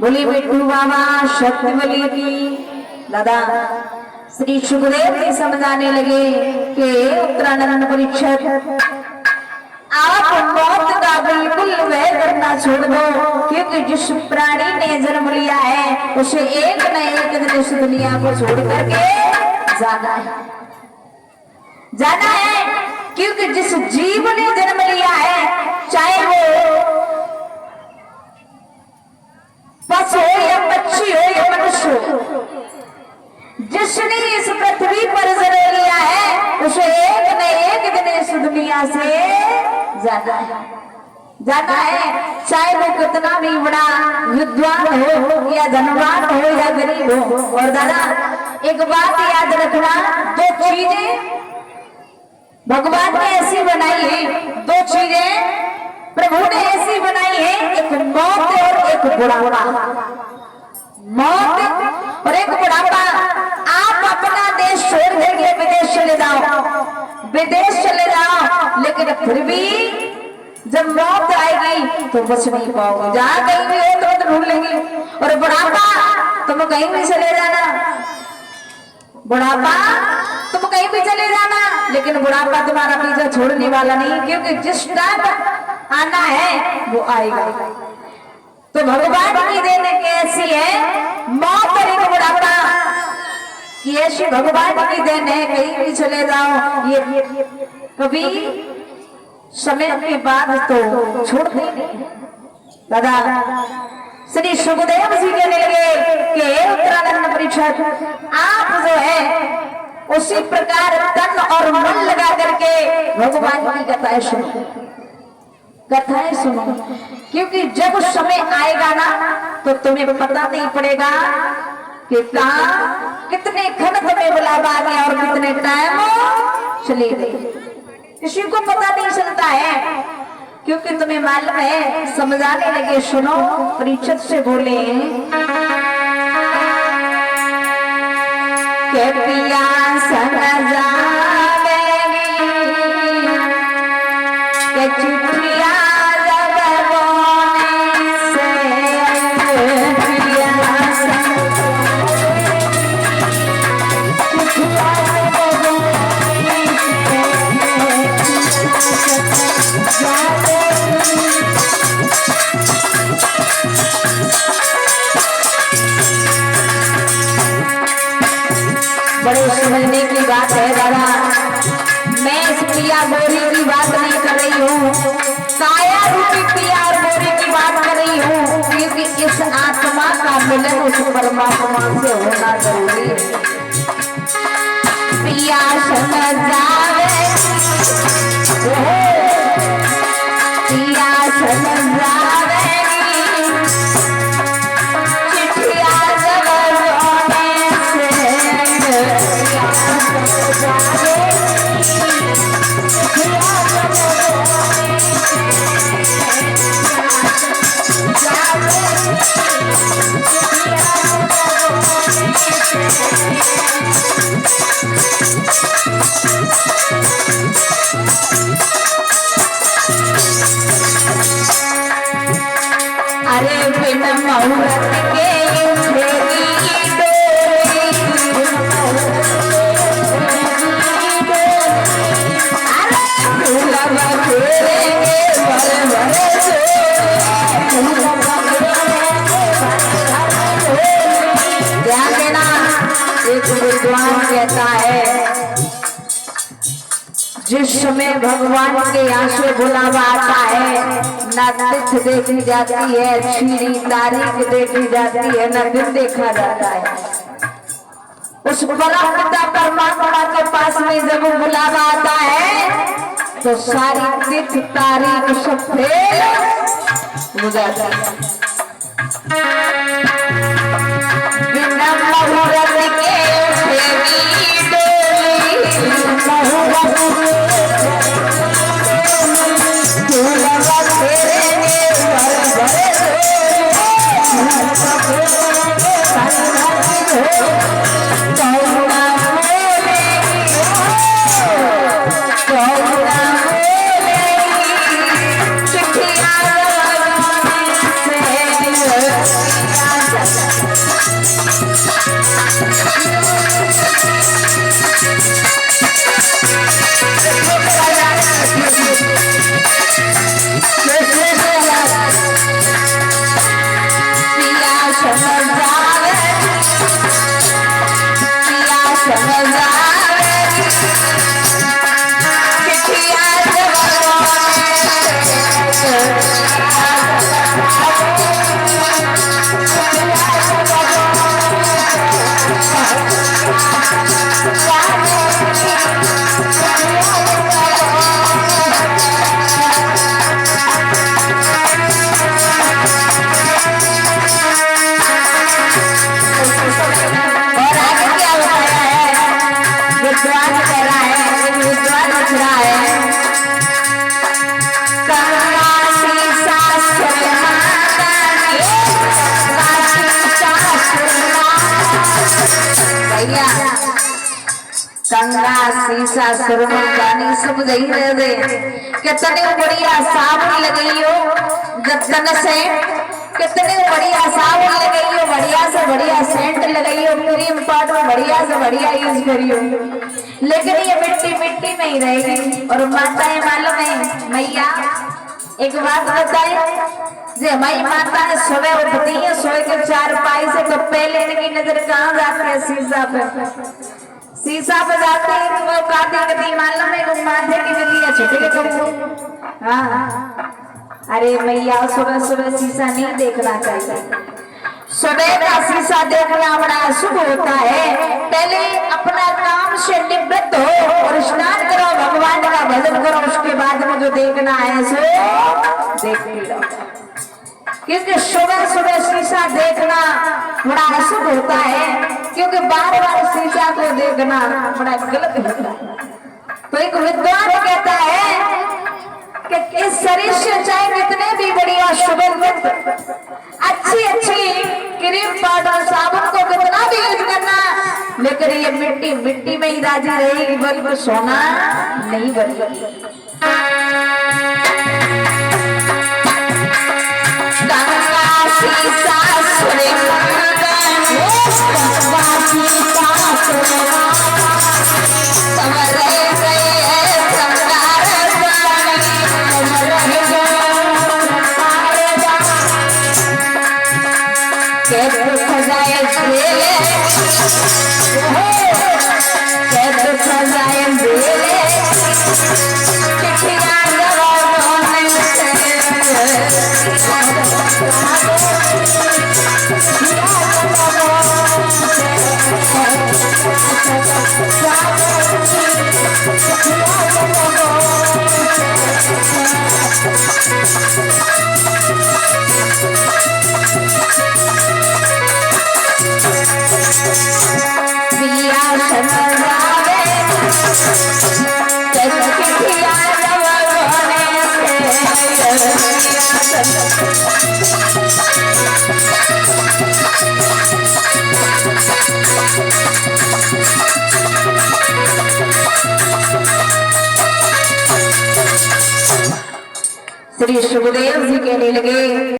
बोली बिट्टू बाबा शक्ति बली की। दादा श्री सुखदेव जी समझाने लगे कि उत्तरानंद परीक्षक आप मौत का बिल्कुल वह करना छोड़ दो, क्योंकि जिस प्राणी ने जन्म लिया है उसे एक न एक दिन इस दुनिया को छोड़ करके जाना है। क्योंकि जिस जीव ने जन्म लिया है, चाहे वो पशु हो या पक्षी हो या मनुष्य हो, जिसने इस पृथ्वी पर जन्म लिया है उसे एक न एक दिन इस दुनिया से जाना है। चाहे वो कितना भी बड़ा विद्वान हो या धनवान हो या गरीब हो। और दादा एक बात याद रखना, दो चीजें भगवान ने ऐसी बनाई है, दो चीजें प्रभु ने ऐसी बनाई है, एक मौत और एक बुढ़ापा। मौत और एक बुढ़ापा। आप अपना देश छोड़ देंगे, विदेश चले जाओ, लेकिन फिर भी जब मौत आएगी तो बच नहीं पाओगे। जहां कहीं भी हो तो ढूंढ लेंगे। और बुढ़ापा तुम कहीं भी चले जाना, बुढ़ापा तुम कहीं भी चले जाना, लेकिन बुढ़ापा तुम्हारा पीछा छोड़ने वाला नहीं, क्योंकि जिस टाइम आना है वो आएगा। तो भगवान की देन कैसी है, मौत और एक बुढ़ापा, ये ऐसी भगवान की देन है। कहीं भी चले जाओ, ये कभी समय के बाद तो छोड़ते नहीं। दादा श्री सुखदेव जी कहने लगे कि उत्तरानंद परीक्षक आप जो है उसी प्रकार तन और मन लगा करके भगवान की कथाएं सुनो, क्योंकि जब समय आएगा ना तो तुम्हें पता नहीं पड़ेगा कि कहाँ कितने खन तुम्हें बुलावा आ गया और कितने टाइम चले गए। किसी को पता नहीं चलता है, क्योंकि तुम्हें मालूम है। समझाने लगे, सुनो, परीक्षक से बोले के पिया समझावेगी के चिट्ठिया जब बोने से पिया बड़े समझने की बात है दादा। मैं इस पिया गोरी की बात नहीं कर रही हूँ, काया रूपी पिया और गोरी की बात कर रही हूँ, क्योंकि इस आत्मा का मिलन उस परमात्मा से होना जरूरी है। पिया समझावे, पिया समझावे अरे बिन मुहूर्त के जिस समय भगवान के आंसू बुलावा आता है, ना तिथि देखी जाती है, छीरी तारीख देखी जाती है, ना दिन देखा जाता है। उस परम पिता परमात्मा के पास में जब बुलावा आता है तो सारी तिथि तारीख सब फेल हो जाता है। बिना मुहूर्त के फेरी डोली, गंगा शीशा सुरमन गानी सब जही रह दे कितने बढ़िया साबुन लगाइयो जतन से, कितने बढ़िया साबुन लगाइयो, बढ़िया से बढ़िया सेंट लगाइयो, क्रीम पाउडर बढ़िया से बढ़िया यूज करियो, लेकिन ये मिट्टी मिट्टी में ही रहेगी। और माताएं मालूम है मैया एक बात बताए, जे हमारी माताएं सुबह उठती है, सोए के 4 पाई से तो पहले इनकी नजर कहाँ जाती है? शीशा पे। शीशा पे जाते हैं तो वो काटी मालूम है वो माथे की बिल्लियां छुटे कब। हाँ अरे मैया सुबह सुबह शीशा नहीं देखना चाहिए। सुबह का शीशा देखना बड़ा शुभ होता है। पहले अपना काम से निवृत्त हो और स्नान करो, भगवान का भजन करो, उसके बाद में जो देखना है सो देख लो। क्योंकि सुबह सुबह शीशा देखना बड़ा अशुभ होता है, क्योंकि बार बार शीशा को देखना बड़ा गलत होता है। तो एक विद्वान कहता है कि इस शरीर से चाहे कितने भी बढ़िया सुगंधित अच्छी अच्छी क्रीम पाउडर साबुन को कितना भी यूज करना, लेकिन ये मिट्टी मिट्टी में ही राजी रहेगी, बल्कि सोना नहीं बनेगी। श्री सुखदेव जी कहने लगे